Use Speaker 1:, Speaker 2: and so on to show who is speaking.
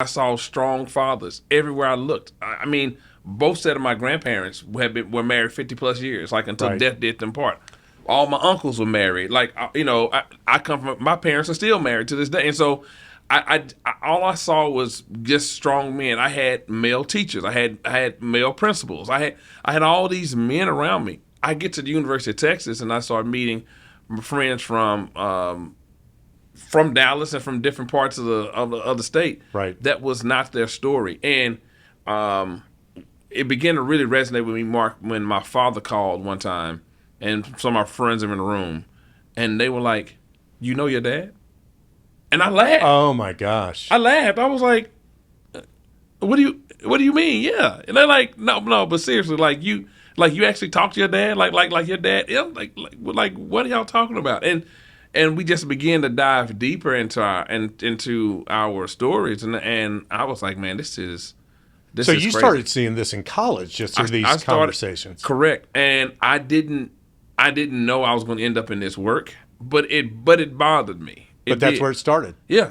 Speaker 1: I saw strong fathers everywhere I looked. I mean, both set of my grandparents were married 50 plus years, like until
Speaker 2: Right.
Speaker 1: death did them part. All my uncles were married. Like I come from, my parents are still married to this day, and so all I saw was just strong men. I had male teachers. I had male principals. I had all these men around me. I get to the University of Texas, and I started meeting friends from Dallas and from different parts of the state.
Speaker 2: Right.
Speaker 1: That was not their story, and um, it began to really resonate with me, Mark, when my father called one time, and some of my friends were in the room, and they were like, "You know your dad?" And I laughed.
Speaker 2: Oh my gosh.
Speaker 1: I laughed. I was like, "What do you mean? Yeah." And they're like, "No, no, but seriously, like you actually talk to your dad, like your dad, yeah, like what are y'all talking about?" And we just began to dive deeper into our stories, and I was like, "Man, this is
Speaker 2: So
Speaker 1: this is
Speaker 2: you
Speaker 1: crazy."
Speaker 2: started seeing this in college just through these
Speaker 1: I started
Speaker 2: conversations.
Speaker 1: correct, and I didn't know I was going to end up in this work, but it bothered me.
Speaker 2: But
Speaker 1: It
Speaker 2: that's
Speaker 1: did.
Speaker 2: where it started.
Speaker 1: Yeah.